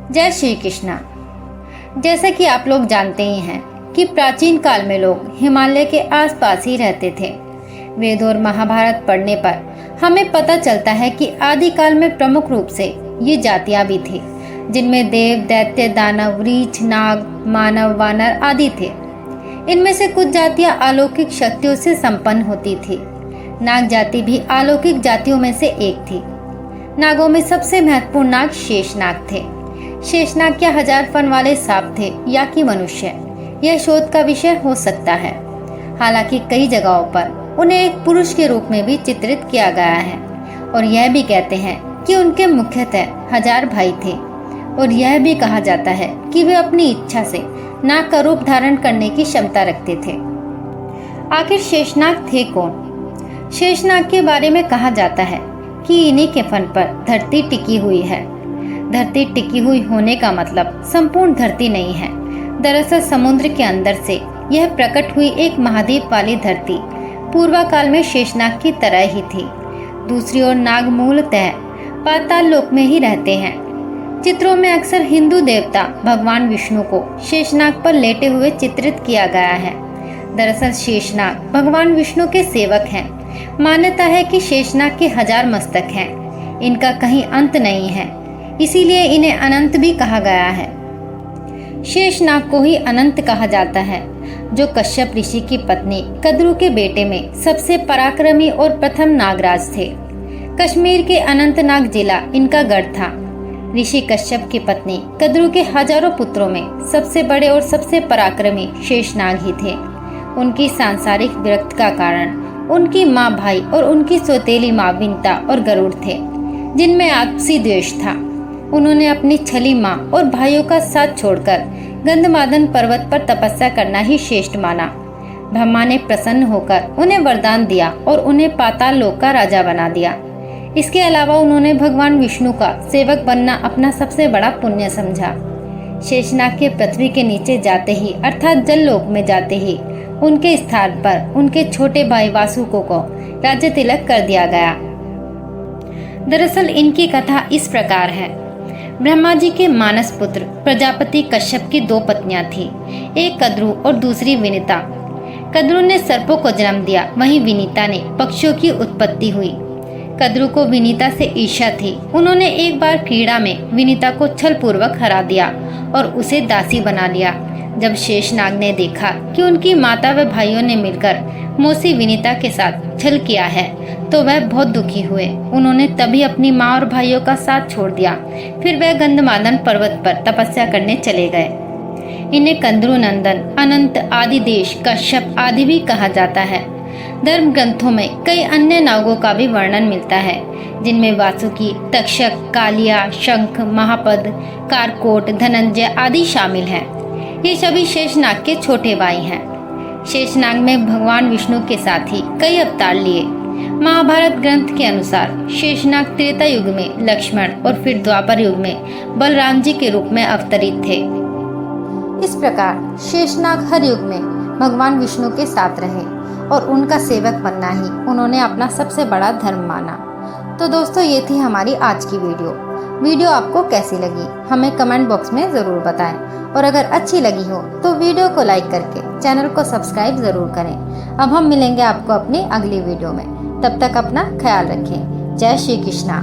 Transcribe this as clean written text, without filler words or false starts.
जय श्री कृष्णा। जैसा कि आप लोग जानते ही हैं कि प्राचीन काल में लोग हिमालय के आसपास ही रहते थे। वेद और महाभारत पढ़ने पर हमें पता चलता है कि आदिकाल में प्रमुख रूप से ये जातियां भी थी, जिनमें देव, दैत्य, दानव, रीछ, नाग, मानव, वानर आदि थे। इनमें से कुछ जातियां अलौकिक शक्तियों से संपन्न होती थी। नाग जाति भी अलौकिक जातियों में से एक थी। नागों में सबसे महत्वपूर्ण नाग शेषनाग थे। शेषनाग क्या 1000 फन वाले सांप थे या कि मनुष्य, यह शोध का विषय हो सकता है। हालांकि कई जगहों पर उन्हें एक पुरुष के रूप में भी चित्रित किया गया है और यह भी कहते हैं कि उनके मुख्यतः 1000 भाई थे और यह भी कहा जाता है कि वे अपनी इच्छा से नाग का रूप धारण करने की क्षमता रखते थे। आखिर शेषनाग थे कौन? शेषनाग के बारे में कहा जाता है कि इन्हीं के फन पर धरती टिकी हुई है। धरती टिकी हुई होने का मतलब संपूर्ण धरती नहीं है। दरअसल समुद्र के अंदर से यह प्रकट हुई एक महाद्वीप वाली धरती पूर्व काल में शेषनाग की तरह ही थी। दूसरी ओर नाग मूलतः पाताल लोक में ही रहते हैं। चित्रों में अक्सर हिंदू देवता भगवान विष्णु को शेषनाग पर लेटे हुए चित्रित किया गया है। दरअसल शेषनाग भगवान विष्णु के सेवक हैं। मान्यता है कि शेषनाग के 1000 मस्तक हैं। इनका कहीं अंत नहीं है, इसीलिए इन्हें अनंत भी कहा गया है। शेषनाग को ही अनंत कहा जाता है, जो कश्यप ऋषि की पत्नी कद्रू के बेटे में सबसे पराक्रमी और प्रथम नागराज थे। कश्मीर के अनंतनाग जिला इनका गढ़ था। ऋषि कश्यप की पत्नी कद्रू के हजारों पुत्रों में सबसे बड़े और सबसे पराक्रमी शेषनाग ही थे। उनकी सांसारिक विरक्ति का कारण उनकी माँ भाई और उनकी सौतेली माँ विंता और गरुड़ थे, जिनमें आपसी द्वेष था। उन्होंने अपनी छली माँ और भाइयों का साथ छोड़कर गंधमादन पर्वत पर तपस्या करना ही श्रेष्ठ माना। ब्रह्मा ने प्रसन्न होकर उन्हें वरदान दिया और उन्हें पाताल लोक का राजा बना दिया। इसके अलावा उन्होंने भगवान विष्णु का सेवक बनना अपना सबसे बड़ा पुण्य समझा। शेषनाग के पृथ्वी के नीचे जाते ही अर्थात जल लोक में जाते ही उनके स्थान पर उनके छोटे भाई वासुकी को राज्य तिलक कर दिया गया। दरअसल इनकी कथा इस प्रकार है। ब्रह्मा जी के मानस पुत्र प्रजापति कश्यप की 2 पत्नियां थी, एक कद्रू और दूसरी विनीता। कद्रू ने सर्पों को जन्म दिया, वहीं विनीता ने पक्षियों की उत्पत्ति हुई। कद्रू को विनीता से ईर्ष्या थी। उन्होंने एक बार क्रीड़ा में विनीता को छल पूर्वक हरा दिया और उसे दासी बना लिया। जब शेषनाग ने देखा कि उनकी माता व भाइयों ने मिलकर मौसी विनीता के साथ छल किया है तो वह बहुत दुखी हुए। उन्होंने तभी अपनी माँ और भाइयों का साथ छोड़ दिया। फिर वह गंधमादन पर्वत पर तपस्या करने चले गए। इन्हें कंद्रू नंदन, अनंत, आदिदेश, कश्यप आदि भी कहा जाता है। धर्म ग्रंथों में कई अन्य नागों का भी वर्णन मिलता है, जिनमें वासुकी, तक्षक, कालिया, शंख, महापद, कारकोट, धनंजय आदि शामिल हैं। ये सभी शेषनाग के छोटे भाई हैं। शेषनाग में भगवान विष्णु के साथ ही कई अवतार लिए। महाभारत ग्रंथ के अनुसार शेषनाग त्रेता युग में लक्ष्मण और फिर द्वापर युग में बलराम जी के रूप में अवतरित थे। इस प्रकार शेषनाग हर युग में भगवान विष्णु के साथ रहे और उनका सेवक बनना ही उन्होंने अपना सबसे बड़ा धर्म माना। तो दोस्तों, ये थी हमारी आज की वीडियो आपको कैसी लगी हमें कमेंट बॉक्स में ज़रूर बताएं और अगर अच्छी लगी हो तो वीडियो को लाइक करके चैनल को सब्सक्राइब ज़रूर करें। अब हम मिलेंगे आपको अपनी अगली वीडियो में। तब तक अपना ख्याल रखें। जय श्री कृष्णा।